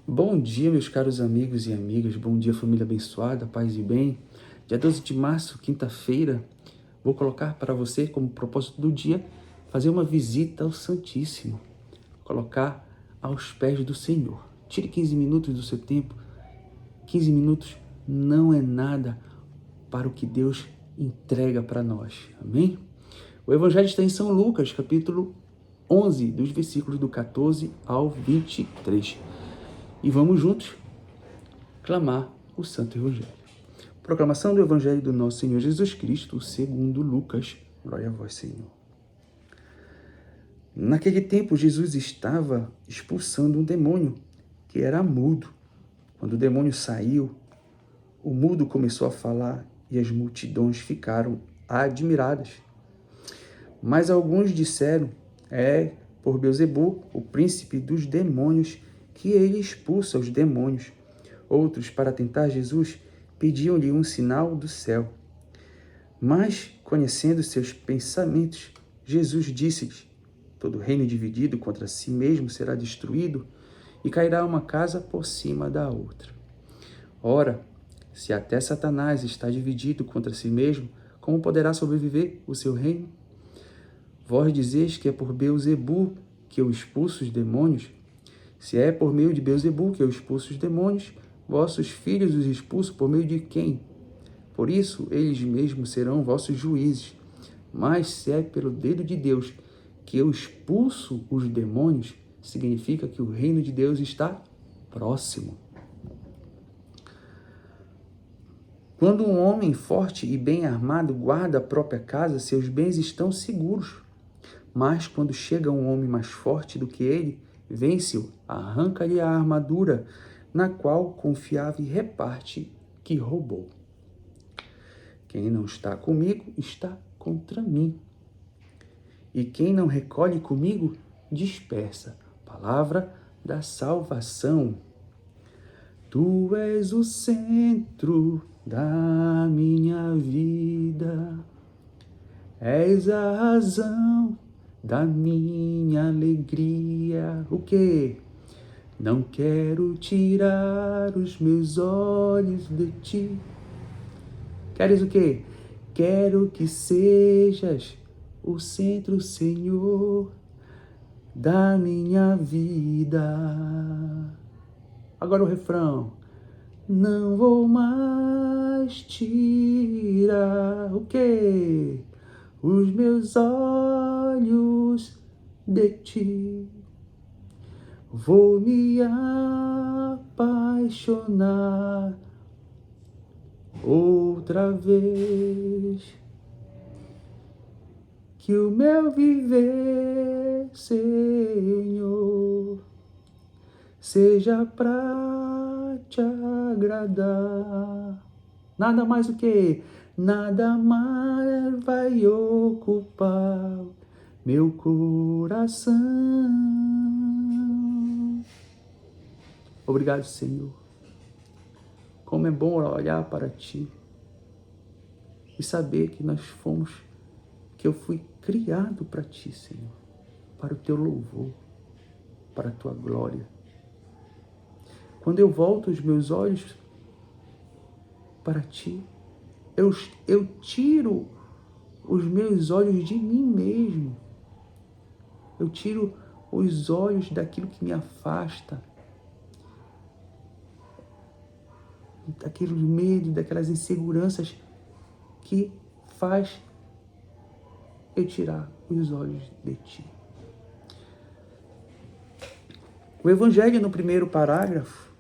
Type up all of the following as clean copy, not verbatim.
Bom dia, meus caros amigos e amigas. Bom dia, família abençoada, paz e bem. Dia 12 de março, quinta-feira, vou colocar para você como propósito do dia fazer uma visita ao Santíssimo, colocar aos pés do Senhor. Tire 15 minutos do seu tempo. 15 minutos não é nada para o que Deus entrega para nós. Amém? O Evangelho está em São Lucas, capítulo 11, dos versículos do 14 ao 23. E vamos juntos clamar o Santo Evangelho. Proclamação do Evangelho do nosso Senhor Jesus Cristo, segundo Lucas. Glória a vós, Senhor. Naquele tempo, Jesus estava expulsando um demônio que era mudo. Quando o demônio saiu, o mudo começou a falar e as multidões ficaram admiradas. Mas alguns disseram, é por Beelzebul, o príncipe dos demônios, que ele expulsa os demônios. Outros, para tentar Jesus, pediam-lhe um sinal do céu. Mas, conhecendo seus pensamentos, Jesus disse-lhes: todo reino dividido contra si mesmo será destruído, e cairá uma casa por cima da outra. Ora, se até Satanás está dividido contra si mesmo, como poderá sobreviver o seu reino? Vós dizeis que é por Beelzebul que eu expulso os demônios. Se é por meio de Beelzebul que eu expulso os demônios, vossos filhos os expulsam por meio de quem? Por isso, eles mesmos serão vossos juízes. Mas se é pelo dedo de Deus que eu expulso os demônios, significa que o reino de Deus está próximo. Quando um homem forte e bem armado guarda a própria casa, seus bens estão seguros. Mas quando chega um homem mais forte do que ele, vence-o, arranca-lhe a armadura, na qual confiava e reparte que roubou. Quem não está comigo, está contra mim. E quem não recolhe comigo, dispersa. Palavra da salvação. Tu és o centro da minha vida. És a razão da minha alegria. O quê? Não quero tirar os meus olhos de ti. Queres o quê? Quero que sejas o centro, Senhor, da minha vida. Agora o refrão. Não vou mais tirar o quê? Os meus olhos de ti. Vou me apaixonar outra vez. Que o meu viver, Senhor, seja pra te agradar. Nada mais o que? Nada mais vai ocupar meu coração. Obrigado, Senhor. Como é bom olhar para Ti e saber que que eu fui criado para Ti, Senhor, para o Teu louvor, para a Tua glória. Quando eu volto os meus olhos para Ti, eu tiro os meus olhos de mim mesmo. Eu tiro os olhos daquilo que me afasta, daqueles medos, daquelas inseguranças que faz eu tirar os olhos de Ti. O Evangelho, no primeiro parágrafo,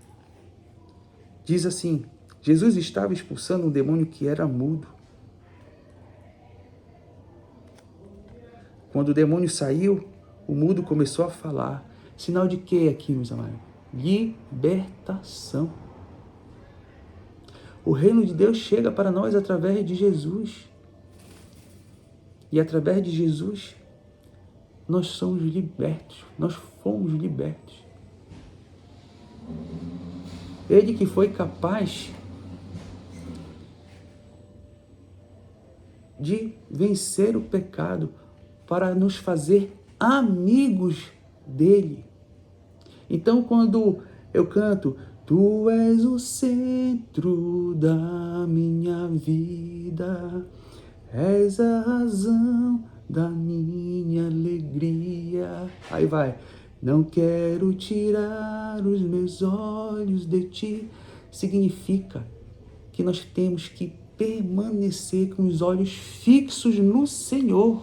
diz assim: Jesus estava expulsando um demônio que era mudo. Quando o demônio saiu, o mudo começou a falar. Sinal de quê aqui, meus amados? Libertação. O reino de Deus chega para nós através de Jesus. E através de Jesus, nós somos libertos. Nós fomos libertos. Ele que foi capaz de vencer o pecado para nos fazer amigos dele. Então, quando Eu canto, Tu és o centro da minha vida, és a razão da minha alegria. Aí vai. Não quero tirar os meus olhos de Ti. Significa que nós temos que permanecer com os olhos fixos no Senhor.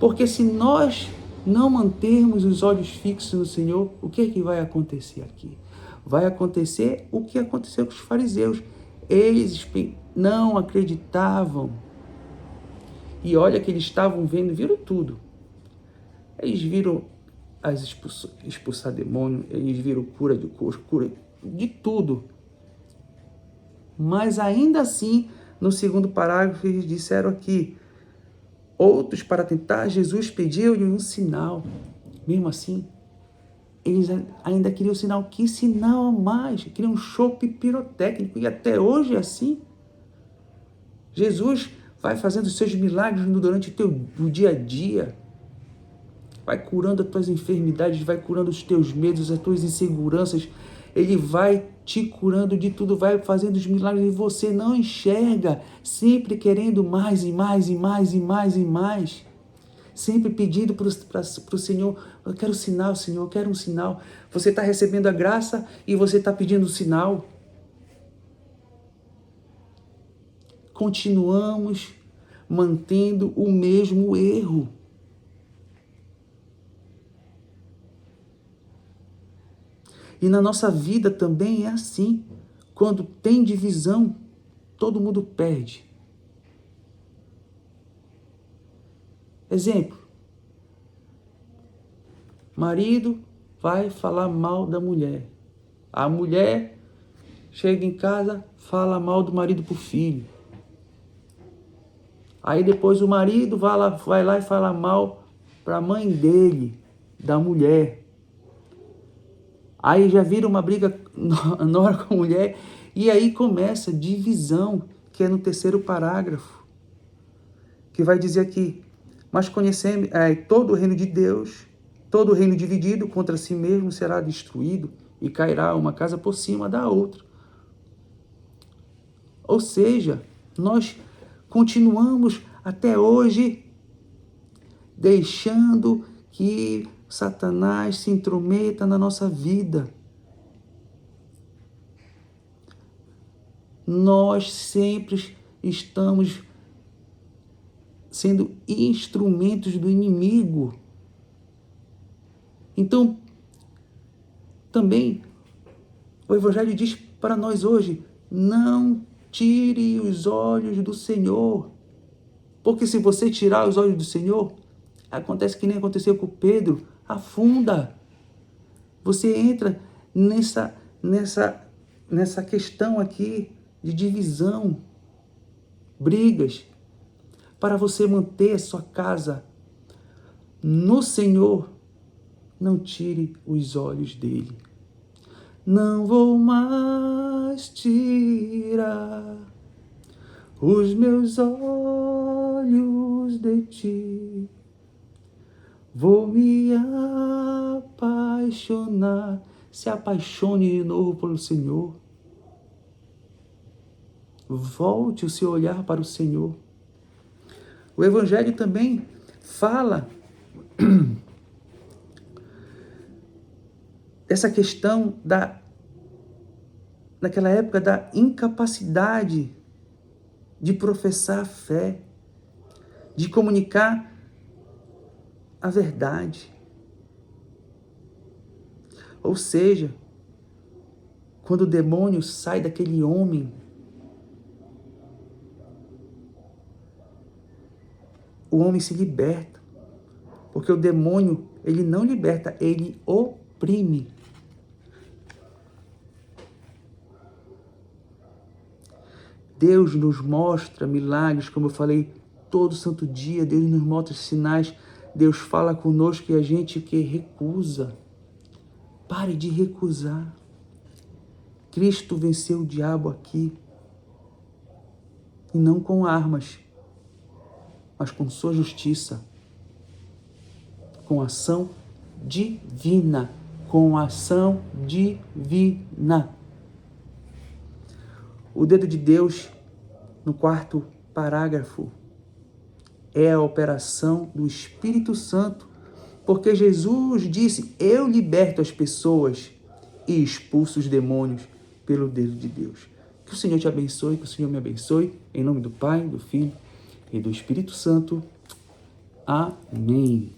Porque se nós não mantermos os olhos fixos no Senhor, o que é que vai acontecer aqui? Vai acontecer o que aconteceu com os fariseus. Eles não acreditavam. E olha que eles estavam vendo, viram tudo. Eles viram expulsar demônio, eles viram cura de coxo, cura de tudo. Mas ainda assim, no segundo parágrafo, eles disseram aqui, outros, para tentar Jesus, pediam-lhe um sinal. Mesmo assim, eles ainda queriam sinal. Que sinal a mais? Queriam um chope pirotécnico. E até hoje é assim. Jesus vai fazendo os seus milagres durante o dia a dia. Vai curando as tuas enfermidades, vai curando os teus medos, as tuas inseguranças. Ele vai te curando de tudo, vai fazendo os milagres e você não enxerga, sempre querendo mais e mais e mais e mais e mais. Sempre pedindo para o Senhor, eu quero um sinal, Senhor, eu quero um sinal. Você está recebendo a graça e você está pedindo um sinal. Continuamos mantendo o mesmo erro. E na nossa vida também é assim. Quando tem divisão, todo mundo perde. Exemplo. Marido vai falar mal da mulher. A mulher chega em casa, fala mal do marido pro filho. Aí depois o marido vai lá e fala mal pra mãe dele, da mulher. Aí já vira uma briga nora com a mulher. E aí começa a divisão, que é no terceiro parágrafo. Que vai dizer aqui, mas conhecemos todo o reino de Deus, todo o reino dividido contra si mesmo será destruído e cairá uma casa por cima da outra. Ou seja, nós continuamos até hoje deixando que Satanás se intrometa na nossa vida. Nós sempre estamos sendo instrumentos do inimigo. Então, também, o Evangelho diz para nós hoje, não tire os olhos do Senhor. Porque se você tirar os olhos do Senhor, acontece que nem aconteceu com Pedro, afunda. Você entra nessa questão aqui de divisão, brigas, para você manter a sua casa no Senhor. Não tire os olhos dele. Não vou mais tirar os meus olhos de ti. Vou me apaixonar. Se apaixone de novo pelo Senhor. Volte o seu olhar para o Senhor. O Evangelho também fala essa questão naquela época da incapacidade de professar a fé, de comunicar a verdade. Ou seja, quando o demônio sai daquele homem, o homem se liberta. Porque o demônio, ele não liberta, ele oprime. Deus nos mostra milagres, como eu falei, todo santo dia. Deus nos mostra sinais. Deus fala conosco e a gente que recusa. Pare de recusar. Cristo venceu o diabo aqui. E não com armas, mas com sua justiça. Com ação divina. com ação divina. O dedo de Deus, no quarto parágrafo, é a operação do Espírito Santo, porque Jesus disse: eu liberto as pessoas e expulso os demônios pelo dedo de Deus. Que o Senhor te abençoe, que o Senhor me abençoe, em nome do Pai, do Filho e do Espírito Santo. Amém.